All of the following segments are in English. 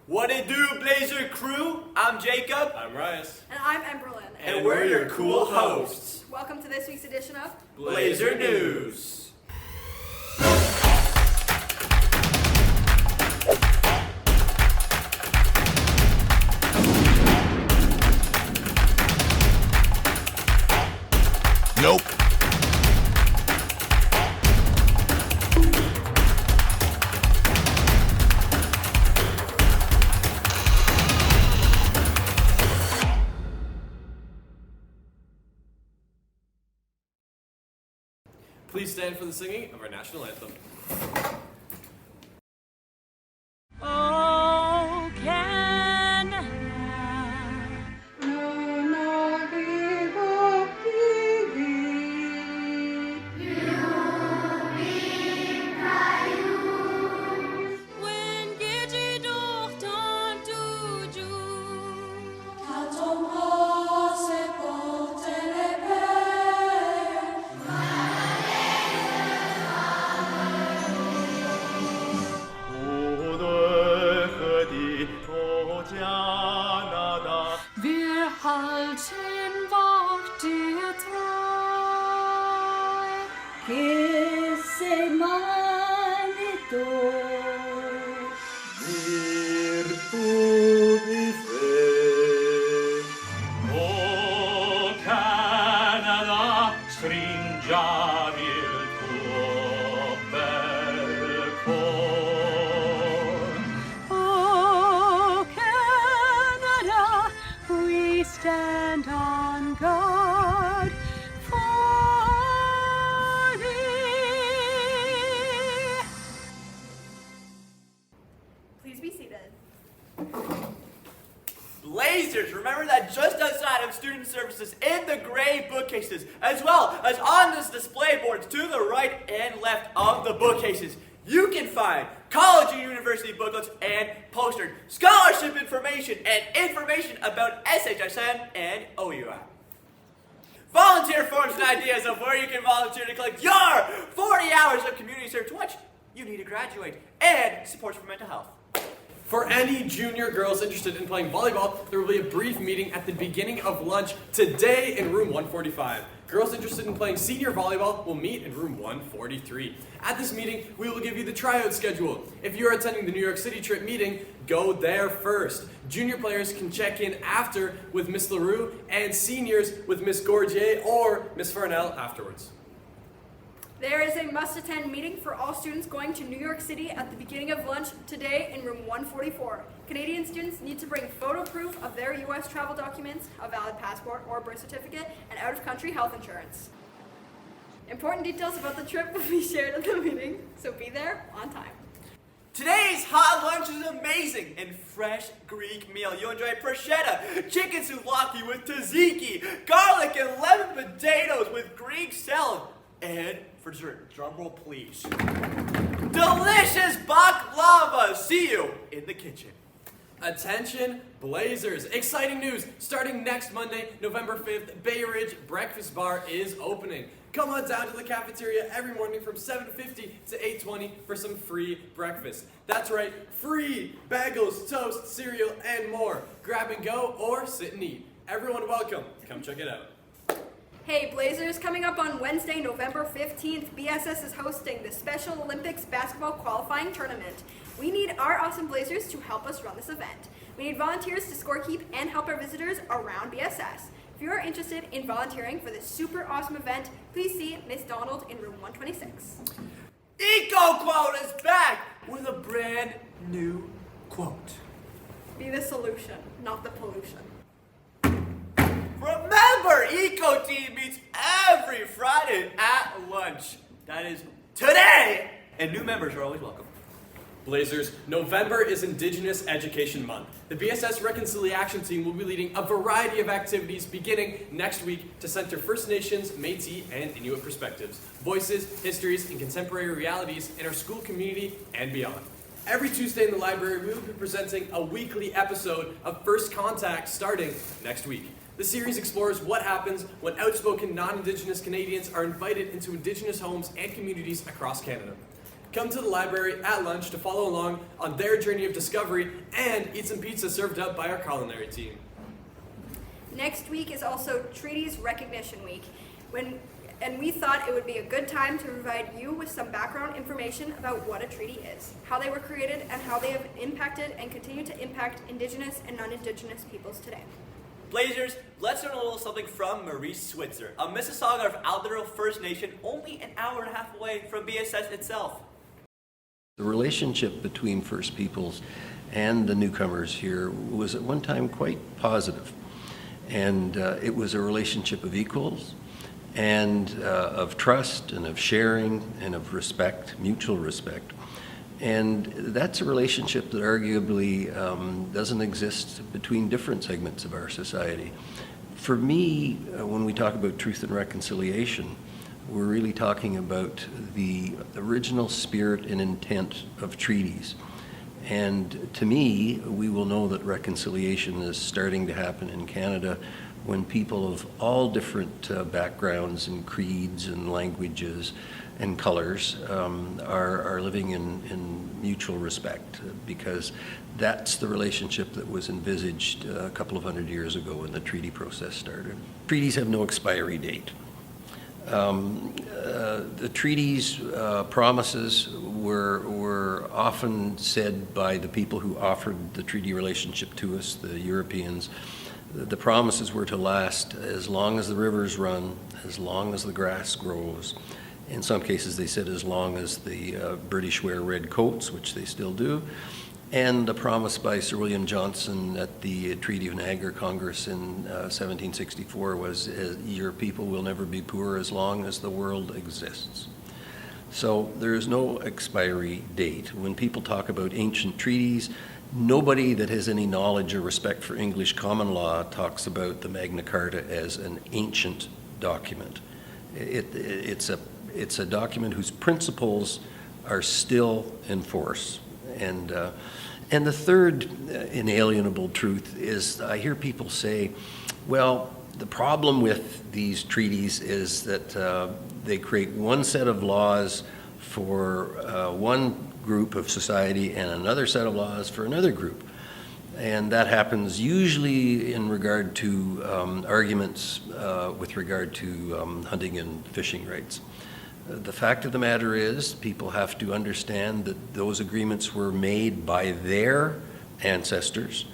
What it do, Blazer crew? I'm Jacob. I'm Rice. And I'm Emberlyn. And we're your cool hosts. Welcome to this week's edition of Blazer News. Nope. Please stand for the singing of our national anthem. Oh, Canada. When geht ihr doch dann du Quand on se porte les pères. Wir halten Wort dir treu. Que c'est manito. O Canada, stringiamo il tuo bel cor. Oh, Canada, we stand on guard for thee. Please be seated. Blazers, remember that just outside of student services in the gray bookcases, as well as on this display boards to the right and left of the bookcases, you can find college and university booklets and posters, scholarship information, and information about SHSN and OUI. Volunteer forms and ideas of where you can volunteer to collect your 40 hours of community service, which you need to graduate, and supports for mental health. For any junior girls interested in playing volleyball, there will be a brief meeting at the beginning of lunch today in room 145. Girls interested in playing senior volleyball will meet in room 143. At this meeting, we will give you the tryout schedule. If you are attending the New York City trip meeting, go there first. Junior players can check in after with Miss LaRue, and seniors with Miss Gorgier or Miss Farnell afterwards. There is a must-attend meeting for all students going to New York City at the beginning of lunch today in room 144. Canadian students need to bring photo proof of their U.S. travel documents, a valid passport or birth certificate, and out-of-country health insurance. Important details about the trip will be shared at the meeting, so be there on time. Today's hot lunch is amazing and fresh Greek meal. You'll enjoy bruschetta, chicken souvlaki with tzatziki, garlic and lemon potatoes with Greek salad, and for dessert, drumroll please, delicious baklava. See you in the kitchen. Attention Blazers! Exciting news! Starting next Monday, November 5th, Bayridge Breakfast Bar is opening. Come on down to the cafeteria every morning from 7:50 to 8:20 for some free breakfast. That's right, free bagels, toast, cereal, and more. Grab and go or sit and eat. Everyone welcome. Come check it out. Hey Blazers, coming up on Wednesday, November 15th, BSS is hosting the Special Olympics Basketball Qualifying Tournament. We need our awesome Blazers to help us run this event. We need volunteers to scorekeep and help our visitors around BSS. If you are interested in volunteering for this super awesome event, please see Miss Donald in room 126. EcoQuote is back with a brand new quote. Be the solution, not the pollution. Remember, Eco Team meets every Friday at lunch. That is today, and new members are always welcome. Blazers, November is Indigenous Education Month. The BSS Reconciliation Team will be leading a variety of activities beginning next week to center First Nations, Métis, and Inuit perspectives, voices, histories, and contemporary realities in our school community and beyond. Every Tuesday in the library, we will be presenting a weekly episode of First Contact starting next week. The series explores what happens when outspoken non-Indigenous Canadians are invited into Indigenous homes and communities across Canada. Come to the library at lunch to follow along on their journey of discovery and eat some pizza served up by our culinary team. Next week is also Treaties Recognition Week, and we thought it would be a good time to provide you with some background information about what a treaty is, how they were created, and how they have impacted and continue to impact Indigenous and non-Indigenous peoples today. Blazers, let's learn a little something from Maurice Switzer, a Mississauga of Alderville First Nation, only an hour and a half away from BSS itself. The relationship between First Peoples and the newcomers here was at one time quite positive. And it was a relationship of equals and of trust and of sharing and of respect, mutual respect. And that's a relationship that arguably doesn't exist between different segments of our society. For me, when we talk about truth and reconciliation, we're really talking about the original spirit and intent of treaties. And to me, we will know that reconciliation is starting to happen in Canada when people of all different backgrounds and creeds and languages and colors are living in mutual respect, because that's the relationship that was envisaged a couple of hundred years ago when the treaty process started. Treaties have no expiry date. The treaties' promises were often said by the people who offered the treaty relationship to us, the Europeans. The promises were to last as long as the rivers run, as long as the grass grows. In some cases, they said as long as the British wear red coats, which they still do. And a promise by Sir William Johnson at the Treaty of Niagara Congress in 1764 was, your people will never be poor as long as the world exists. So there is no expiry date. When people talk about ancient treaties, nobody that has any knowledge or respect for English common law talks about the Magna Carta as an ancient document. It's a document whose principles are still in force. And the third inalienable truth is, I hear people say, well, the problem with these treaties is that they create one set of laws for one group of society and another set of laws for another group. And that happens usually in regard to arguments with regard to hunting and fishing rights. The fact of the matter is, people have to understand that those agreements were made by their ancestors.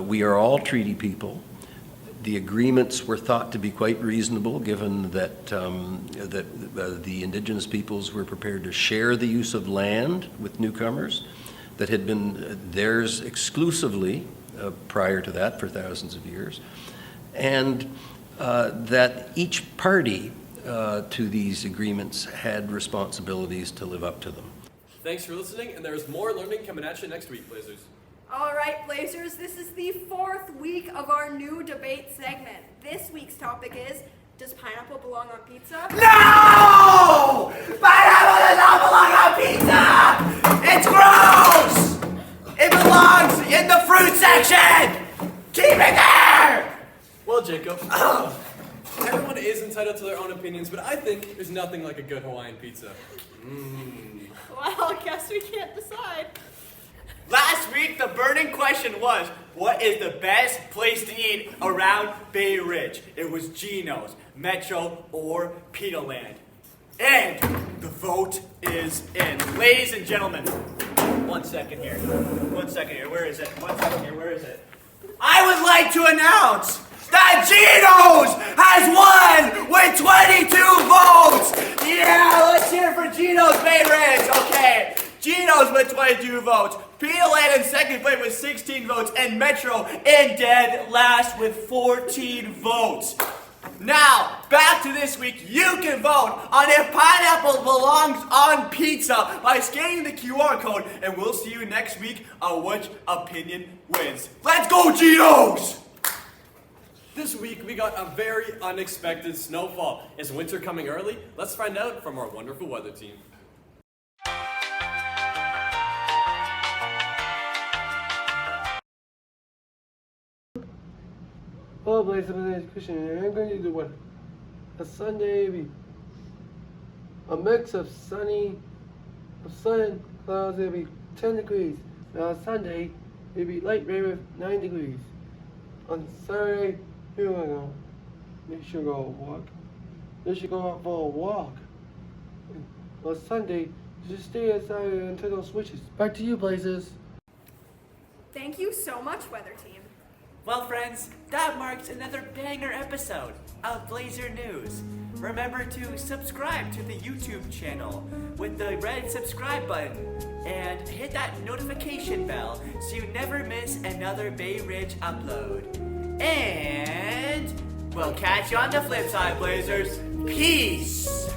We are all treaty people. The agreements were thought to be quite reasonable, given that the Indigenous peoples were prepared to share the use of land with newcomers that had been theirs exclusively prior to that for thousands of years, and that each party to these agreements had responsibilities to live up to them. Thanks for listening, and there's more learning coming at you next week, Blazers. All right, Blazers, this is the 4th week of our new debate segment. This week's topic is, does pineapple belong on pizza? No! Pineapple does not belong on pizza! It's gross! It belongs in the fruit section! Keep it there! Well, Jacob, everyone is entitled to their own opinions, but I think there's nothing like a good Hawaiian pizza. Well, I guess we can't decide. Last week, the burning question was, what is the best place to eat around Bayridge? It was Geno's, Metro, or Pita Land. And the vote is in. Ladies and gentlemen, 1 second here. 1 second here. Where is it? 1 second here. Where is it? I would like to announce that Geno's has won with 22 votes! Yeah, let's hear for Geno's Bayridge. Okay, Geno's with 22 votes. Pita Land in second place with 16 votes, and Metro in dead last with 14 votes. Now, back to this week. You can vote on if pineapple belongs on pizza by scanning the QR code, and we'll see you next week on which opinion wins. Let's go, Geno's! This week, we got a very unexpected snowfall. Is winter coming early? Let's find out from our wonderful weather team. Oh, Blazer, my name is Christian, and I'm going to do what? A Sunday, a mix of sunny On Sunday, clouds it'll be 10 degrees. And on Sunday, it'll be light rain with 9 degrees. On Saturday, here we go. Make sure go walk. You should go out for a walk. And on Sunday, you should stay outside until those switches. Back to you, Blazers. Thank you so much, Weather Team. Well, friends, that marks another banger episode of Blazer News. Remember to subscribe to the YouTube channel with the red subscribe button and hit that notification bell so you never miss another Bayridge upload. And we'll catch you on the flip side, Blazers. Peace!